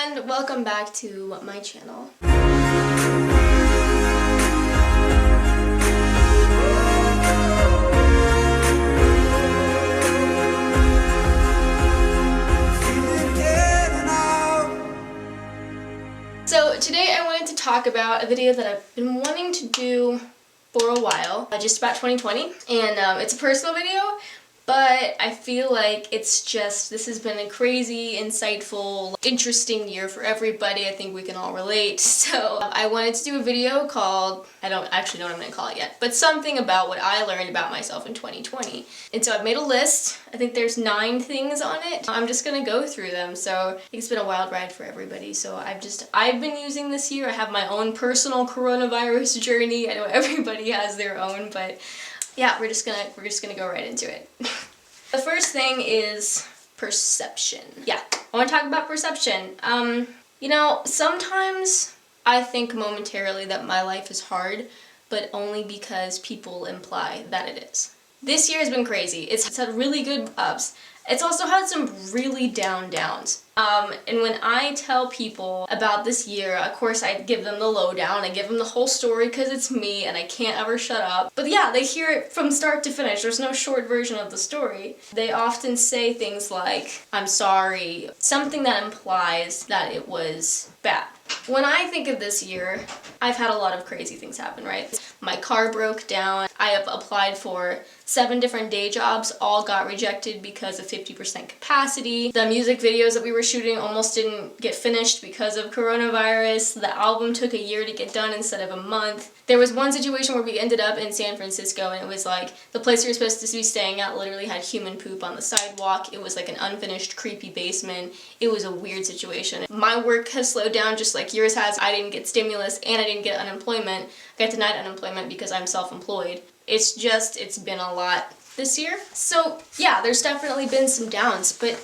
and welcome back to my channel. So today I wanted to talk about a video that I've been wanting to do for a while, just about 2020, and it's a personal video. But I feel like this has been a crazy, insightful, interesting year for everybody. I think we can all relate. So I wanted to do a video called, I don't actually know what I'm going to call it yet, but something about what I learned about myself in 2020. And so I've made a list. I think there's 9 things on it. I'm just going to go through them. So I think it's been a wild ride for everybody. So I've been using this year. I have my own personal coronavirus journey. I know everybody has their own, but yeah, we're just gonna go right into it. The first thing is perception. Yeah, I want to talk about perception. You know, sometimes I think momentarily that my life is hard, but only because people imply that it is. This year has been crazy. It's had really good ups. It's also had some really down downs. And when I tell people about this year, of course I give them the lowdown, I give them the whole story because it's me and I can't ever shut up. But yeah, they hear it from start to finish. There's no short version of the story. They often say things like, I'm sorry, something that implies that it was bad. When I think of this year, I've had a lot of crazy things happen, right? My car broke down. I have applied for 7 different day jobs, all got rejected because of 50% capacity. The music videos that we were shooting almost didn't get finished because of coronavirus. The album took a year to get done instead of a month. There was one situation where we ended up in San Francisco and it was like the place we were supposed to be staying at literally had human poop on the sidewalk. It was like an unfinished, creepy basement. It was a weird situation. My work has slowed down just like yours has. I didn't get stimulus and I didn't get unemployment. I got denied unemployment because I'm self-employed. It's been a lot this year. So yeah, there's definitely been some downs, but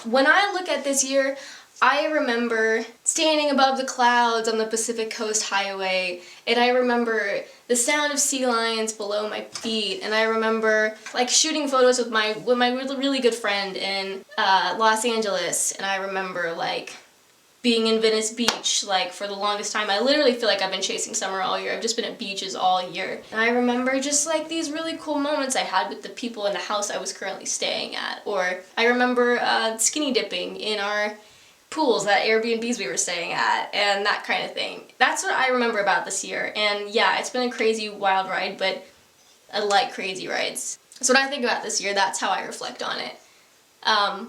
when I look at this year, I remember standing above the clouds on the Pacific Coast Highway, and I remember the sound of sea lions below my feet, and I remember like shooting photos with my really good friend in Los Angeles, and I remember like being in Venice Beach, like for the longest time. I literally feel like I've been chasing summer all year. I've just been at beaches all year. And I remember just like these really cool moments I had with the people in the house I was currently staying at. Or I remember skinny dipping in our pools at Airbnbs we were staying at, and that kind of thing. That's what I remember about this year. And yeah, it's been a crazy, wild ride, but I like crazy rides. So when I think about this year, that's how I reflect on it.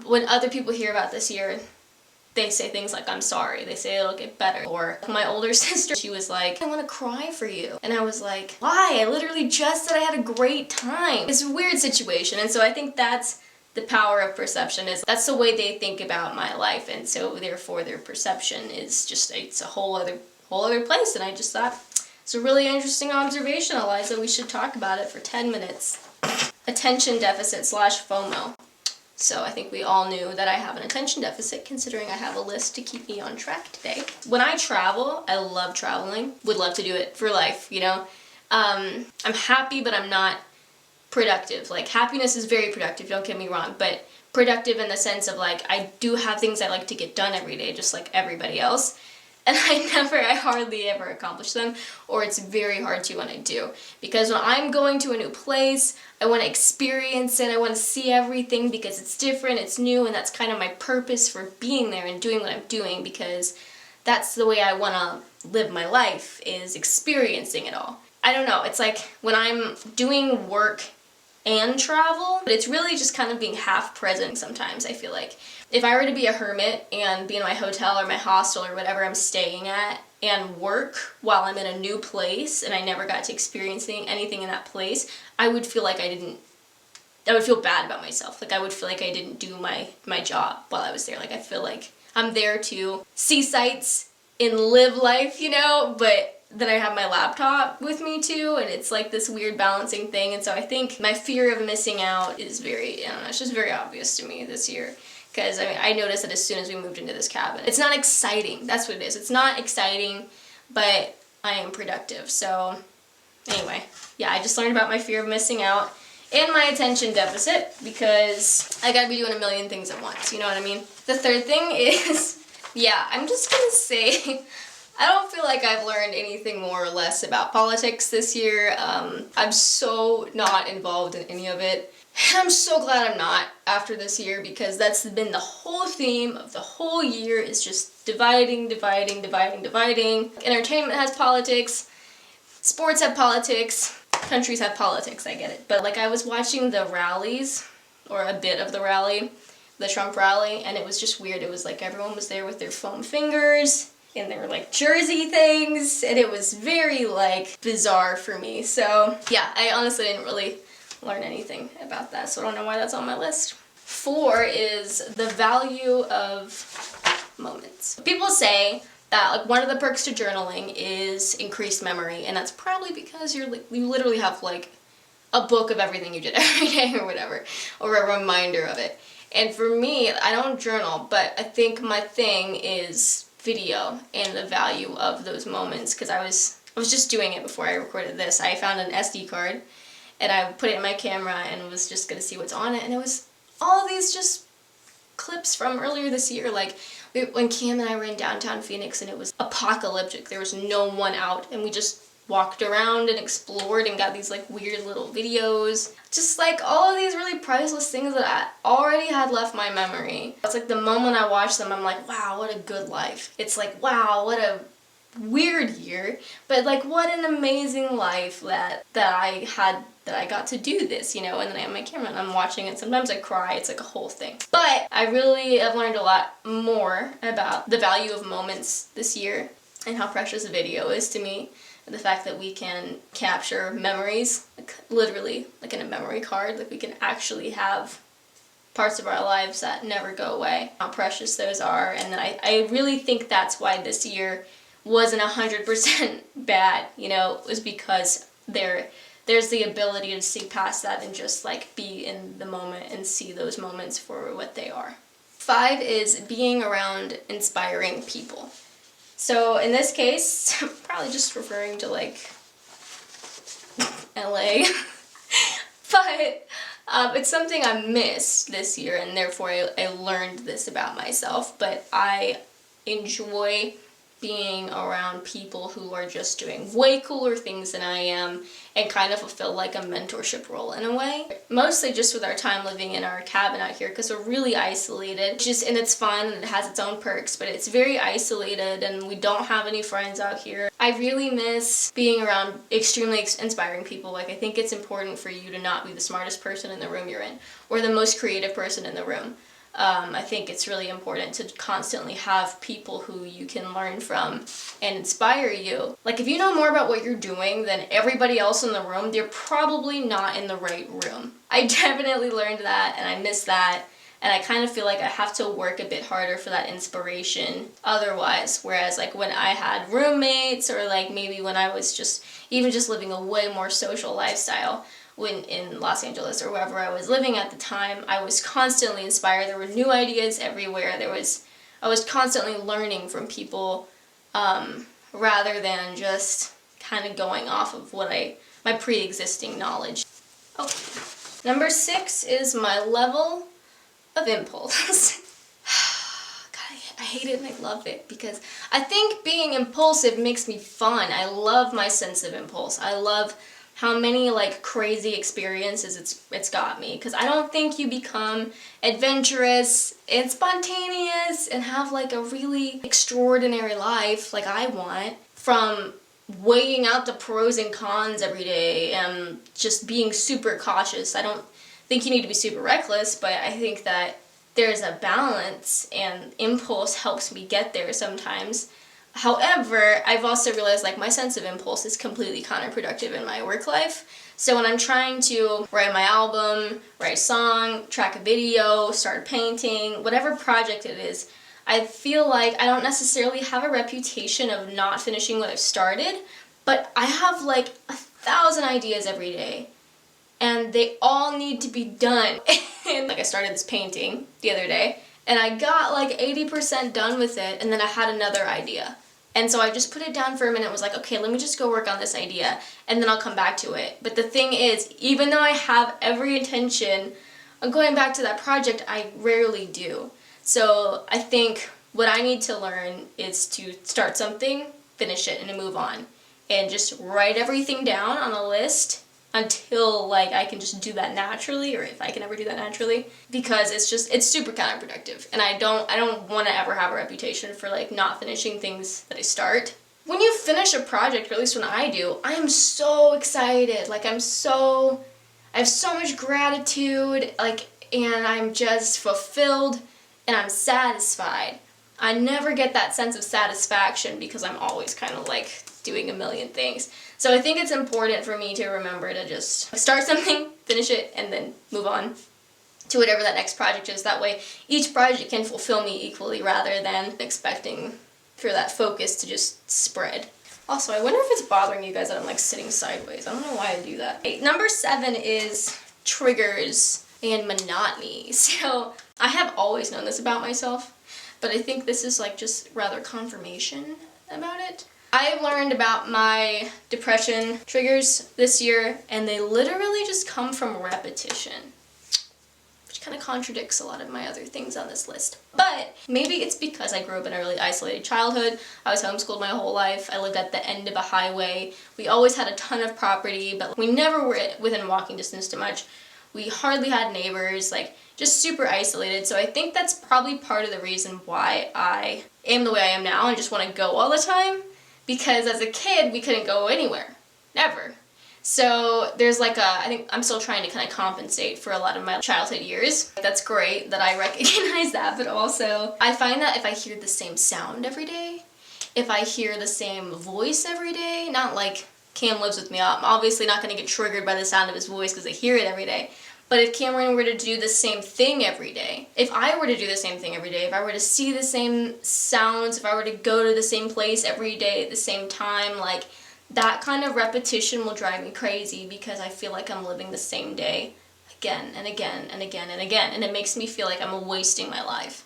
When other people hear about this year, they say things like, I'm sorry. They say it'll get better. Or my older sister, she was like, I want to cry for you. And I was like, why? I literally just said I had a great time. It's a weird situation. And so I think that's the power of perception, is that's the way they think about my life. And so therefore their perception is just, it's a whole other place. And I just thought, it's a really interesting observation, Eliza. We should talk about it for 10 minutes. Attention deficit / FOMO. So I think we all knew that I have an attention deficit, considering I have a list to keep me on track today. When I travel, I love traveling. Would love to do it for life, you know? I'm happy, but I'm not productive. Like, happiness is very productive, don't get me wrong, but productive in the sense of like, I do have things I like to get done every day, just like everybody else. And I hardly ever accomplish them, or it's very hard to when I do. Because when I'm going to a new place, I want to experience it, I want to see everything because it's different, it's new, and that's kind of my purpose for being there and doing what I'm doing, because that's the way I want to live my life, is experiencing it all. I don't know, it's like when I'm doing work and travel, but it's really just kind of being half present sometimes, I feel like. If I were to be a hermit and be in my hotel or my hostel or whatever I'm staying at and work while I'm in a new place and I never got to experience anything in that place, I would feel like I would feel bad about myself. Like I would feel like I didn't do my job while I was there. Like I feel like I'm there to see sights and live life, you know, but then I have my laptop with me too, and it's like this weird balancing thing. And so I think my fear of missing out is very, I don't know, it's just very obvious to me this year. Because, I mean, I noticed that as soon as we moved into this cabin. It's not exciting. That's what it is. It's not exciting, but I am productive. So, anyway. Yeah, I just learned about my fear of missing out and my attention deficit because I gotta be doing a million things at once. You know what I mean? The third thing is Yeah, I'm just gonna say, I don't feel like I've learned anything more or less about politics this year. I'm so not involved in any of it. I'm so glad I'm not after this year, because that's been the whole theme of the whole year, is just dividing. Entertainment has politics, sports have politics, countries have politics, I get it. But like, I was watching the rallies, or a bit of the rally, the Trump rally, and it was just weird. It was like everyone was there with their foam fingers and their like jersey things, and it was very like bizarre for me. So yeah, I honestly didn't really learn anything about that, so I don't know why that's on my list. 4 is the value of moments. People say that like one of the perks to journaling is increased memory, and that's probably because you literally have like a book of everything you did every day or whatever, or a reminder of it. And for me, I don't journal, but I think my thing is video and the value of those moments, because I was just doing it before I recorded this. I found an SD card and I put it in my camera and was just gonna see what's on it, and it was all of these just clips from earlier this year, like when Cam and I were in downtown Phoenix and it was apocalyptic. There was no one out, and we just walked around and explored and got these like weird little videos. Just like all of these really priceless things that I already had left my memory. It's like the moment I watch them, I'm like, wow, what a good life. It's like, wow, what a weird year, but like what an amazing life that I had, that I got to do this, you know. And then I have my camera and I'm watching it. Sometimes I cry. It's like a whole thing. But I really have learned a lot more about the value of moments this year and how precious a video is to me. And the fact that we can capture memories, like literally like in a memory card, like we can actually have parts of our lives that never go away, how precious those are. And then I really think that's why this year wasn't 100% bad, you know. It was because there's the ability to see past that and just like be in the moment and see those moments for what they are. 5 is being around inspiring people. So in this case, I'm probably just referring to like LA, but it's something I missed this year, and therefore I learned this about myself. But I enjoy being around people who are just doing way cooler things than I am, and kind of fulfill like a mentorship role in a way. Mostly just with our time living in our cabin out here, because we're really isolated. And it's fun and it has its own perks, but it's very isolated and we don't have any friends out here. I really miss being around extremely inspiring people. Like, I think it's important for you to not be the smartest person in the room you're in, or the most creative person in the room. I think it's really important to constantly have people who you can learn from and inspire you. Like, if you know more about what you're doing than everybody else in the room, you're probably not in the right room. I definitely learned that, and I miss that, and I kind of feel like I have to work a bit harder for that inspiration otherwise. Whereas like when I had roommates, or like maybe when I was just living a way more social lifestyle, when in Los Angeles or wherever I was living at the time, I was constantly inspired. There were new ideas everywhere. I was constantly learning from people, rather than just kind of going off of my pre-existing knowledge. Okay. Number 6 is my level of impulse. God, I hate it and I love it, because I think being impulsive makes me fun. I love my sense of impulse. I love how many like crazy experiences it's got me, because I don't think you become adventurous and spontaneous and have like a really extraordinary life like I want from weighing out the pros and cons every day and just being super cautious. I don't think you need to be super reckless, but I think that there's a balance, and impulse helps me get there sometimes. However, I've also realized like my sense of impulse is completely counterproductive in my work life. So when I'm trying to write my album, write a song, track a video, start painting, whatever project it is, I feel like I don't necessarily have a reputation of not finishing what I've started, but I have like 1,000 ideas every day, and they all need to be done. And like, I started this painting the other day, and I got like 80% done with it, and then I had another idea. And so I just put it down for a minute and was like, okay, let me just go work on this idea, and then I'll come back to it. But the thing is, even though I have every intention of going back to that project, I rarely do. So I think What I need to learn is to start something, finish it, and to move on. And just write everything down on a list until like I can just do that naturally, or if I can ever do that naturally, because it's super counterproductive, and I don't want to ever have a reputation for like not finishing things that I start. When you finish a project, or at least when I do, I am so excited. Like I have so much gratitude, like, and I'm just fulfilled and I'm satisfied. I never get that sense of satisfaction because I'm always kind of like doing a million things. So I think it's important for me to remember to just start something, finish it, and then move on to whatever that next project is. That way each project can fulfill me equally rather than expecting for that focus to just spread. Also, I wonder if it's bothering you guys that I'm like sitting sideways. I don't know why I do that. Okay, number 7 is triggers and monotony. So I have always known this about myself, but I think this is like just rather confirmation about it. I've learned about my depression triggers this year, and they literally just come from repetition, which kind of contradicts a lot of my other things on this list. But maybe it's because I grew up in a really isolated childhood. I was homeschooled my whole life. I lived at the end of a highway. We always had a ton of property, but we never were within walking distance to much. We hardly had neighbors, like just super isolated. So I think that's probably part of the reason why I am the way I am now and just want to go all the time. Because as a kid, we couldn't go anywhere. Never. So there's like I think I'm still trying to kind of compensate for a lot of my childhood years. That's great that I recognize that, but also I find that if I hear the same sound every day, if I hear the same voice every day, not like Cam lives with me, I'm obviously not going to get triggered by the sound of his voice because I hear it every day. But if Cameron were to do the same thing every day, if I were to do the same thing every day, if I were to see the same sounds, if I were to go to the same place every day at the same time, like that kind of repetition will drive me crazy because I feel like I'm living the same day again and again and again and again. And it makes me feel like I'm wasting my life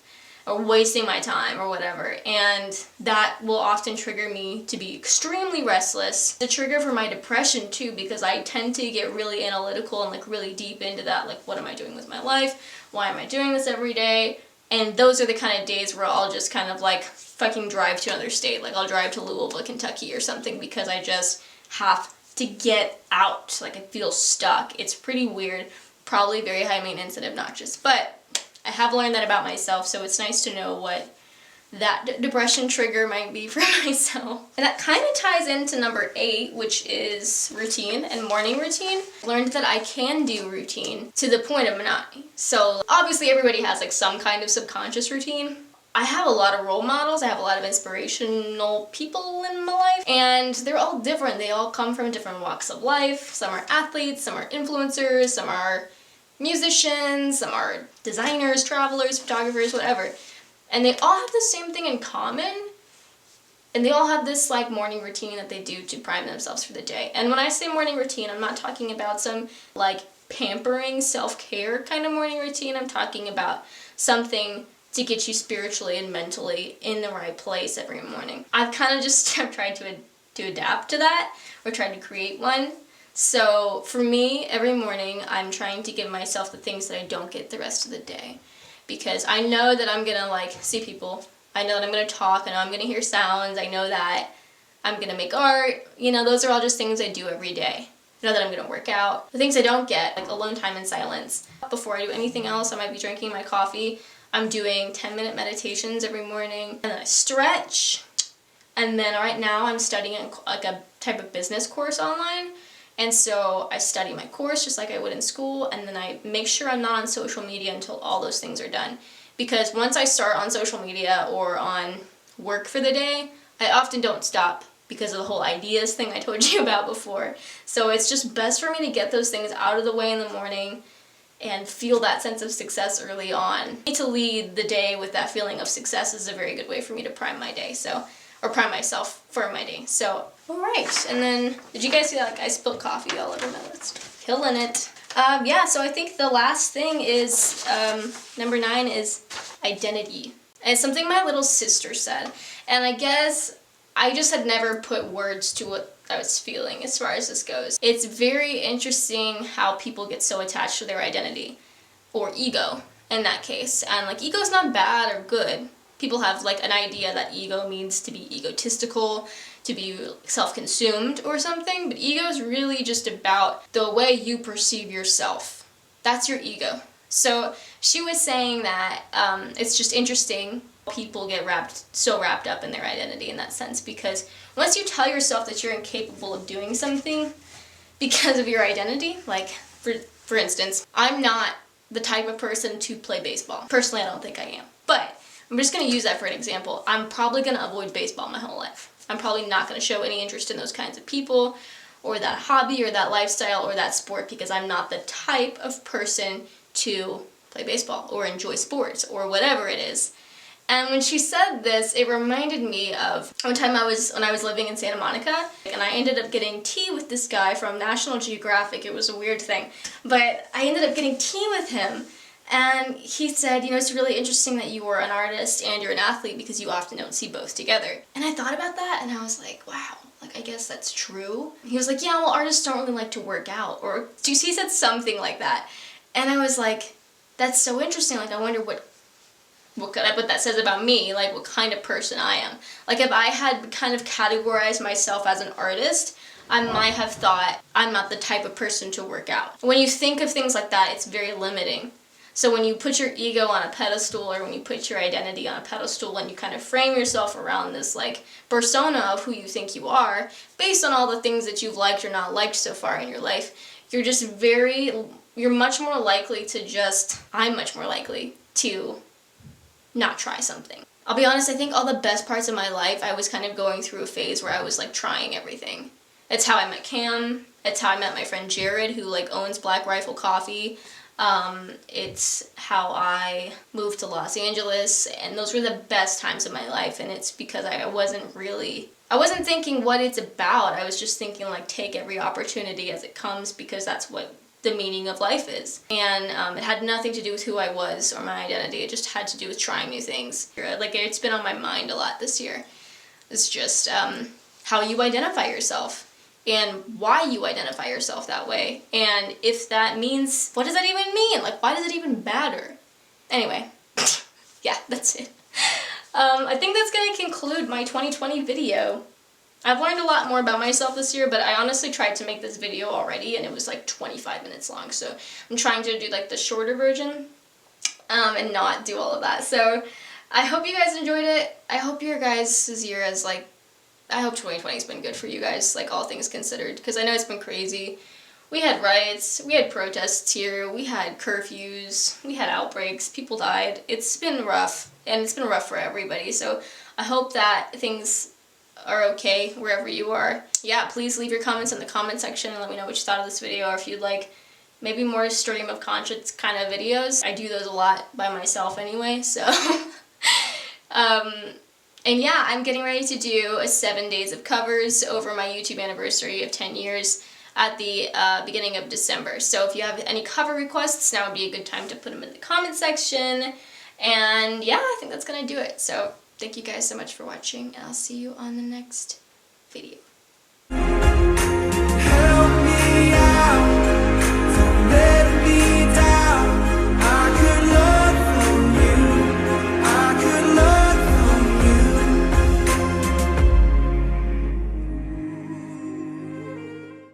or wasting my time or whatever. And that will often trigger me to be extremely restless. The trigger for my depression too, because I tend to get really analytical and like really deep into that. Like, what am I doing with my life? Why am I doing this every day? And those are the kind of days where I'll just kind of like fucking drive to another state. Like I'll drive to Louisville, Kentucky or something because I just have to get out. Like I feel stuck. It's pretty weird. Probably very high maintenance and obnoxious. But I have learned that about myself, so it's nice to know what that depression trigger might be for myself. And that kind of ties into number 8, which is routine and morning routine. I learned that I can do routine to the point of monotony. So obviously everybody has like some kind of subconscious routine. I have a lot of role models, I have a lot of inspirational people in my life, and they're all different. They all come from different walks of life. Some are athletes, some are influencers, some are musicians, some are designers, travelers, photographers, whatever. And they all have the same thing in common, and they all have this like morning routine that they do to prime themselves for the day. And when I say morning routine, I'm not talking about some like pampering self-care kind of morning routine. I'm talking about something to get you spiritually and mentally in the right place every morning. I've kind of just tried to adapt to that, or tried to create one. So for me, every morning I'm trying to give myself the things that I don't get the rest of the day. Because I know that I'm gonna like see people, I know that I'm gonna talk, I know I'm gonna hear sounds, I know that I'm gonna make art, you know, those are all just things I do every day. I know that I'm gonna work out. The things I don't get, like alone time and silence. Before I do anything else, I might be drinking my coffee. I'm doing 10-minute meditations every morning, and then I stretch. And then right now I'm studying like a type of business course online. And so I study my course just like I would in school, and then I make sure I'm not on social media until all those things are done. Because once I start on social media or on work for the day, I often don't stop because of the whole ideas thing I told you about before. So it's just best for me to get those things out of the way in the morning and feel that sense of success early on. To lead the day with that feeling of success is a very good way for me to prime my day. Or prime myself for my day. So, alright, and then, did you guys see that? Like, I spilled coffee all over my list. Killing it. Yeah, so I think the last thing is, number 9 is identity. And it's something my little sister said. And I guess I just had never put words to what I was feeling as far as this goes. It's very interesting how people get so attached to their identity. Or ego, in that case. And, like, ego's not bad or good. People have like an idea that ego means to be egotistical, to be self-consumed or something, but ego is really just about the way you perceive yourself. That's your ego. So she was saying that it's just interesting people get so wrapped up in their identity in that sense, because once you tell yourself that you're incapable of doing something because of your identity, like for instance, I'm not the type of person to play baseball. Personally, I don't think I am. But I'm just going to use that for an example. I'm probably going to avoid baseball my whole life. I'm probably not going to show any interest in those kinds of people or that hobby or that lifestyle or that sport, because I'm not the type of person to play baseball or enjoy sports or whatever it is. And when she said this, it reminded me of one time when I was living in Santa Monica, and I ended up getting tea with this guy from National Geographic. It was a weird thing, but I ended up getting tea with him, and he said, you know, it's really interesting that you are an artist and you're an athlete because you often don't see both together. And I thought about that, and I was like, wow, like I guess that's true. He was like, yeah, well, artists don't really like to work out, or he said something like that. And I was like, that's so interesting. Like, I wonder what that says about me, like what kind of person I am. Like if I had kind of categorized myself as an artist, I might have thought I'm not the type of person to work out. When you think of things like that, it's very limiting. So when you put your ego on a pedestal, or when you put your identity on a pedestal and you kind of frame yourself around this like persona of who you think you are, based on all the things that you've liked or not liked so far in your life, you're much more likely to I'm much more likely to not try something. I'll be honest, I think all the best parts of my life, I was kind of going through a phase where I was like trying everything. It's how I met Cam, it's how I met my friend Jared, who like owns Black Rifle Coffee. It's how I moved to Los Angeles, and those were the best times of my life, and it's because I wasn't thinking what it's about. I was just thinking like take every opportunity as it comes, because that's what the meaning of life is. And it had nothing to do with who I was or my identity. It just had to do with trying new things. Like it's been on my mind a lot this year. It's just how you identify yourself and why you identify yourself that way. And if that means, what does that even mean? Like, why does it even matter? Anyway, yeah, that's it. I think that's going to conclude my 2020 video. I've learned a lot more about myself this year, but I honestly tried to make this video already, and it was like 25 minutes long, so I'm trying to do like the shorter version, and not do all of that. So I hope you guys enjoyed it. I hope your guys' year is like, I hope 2020 has been good for you guys, like all things considered, because I know it's been crazy. We had riots, we had protests here, we had curfews, we had outbreaks, people died. It's been rough, and it's been rough for everybody, so I hope that things are okay wherever you are. Yeah, please leave your comments in the comment section and let me know what you thought of this video, or if you'd like maybe more stream of conscience kind of videos. I do those a lot by myself anyway, so and yeah, I'm getting ready to do a 7 days of covers over my YouTube anniversary of 10 years at the beginning of December. So if you have any cover requests, now would be a good time to put them in the comment section. And yeah, I think that's gonna do it. So thank you guys so much for watching, and I'll see you on the next video.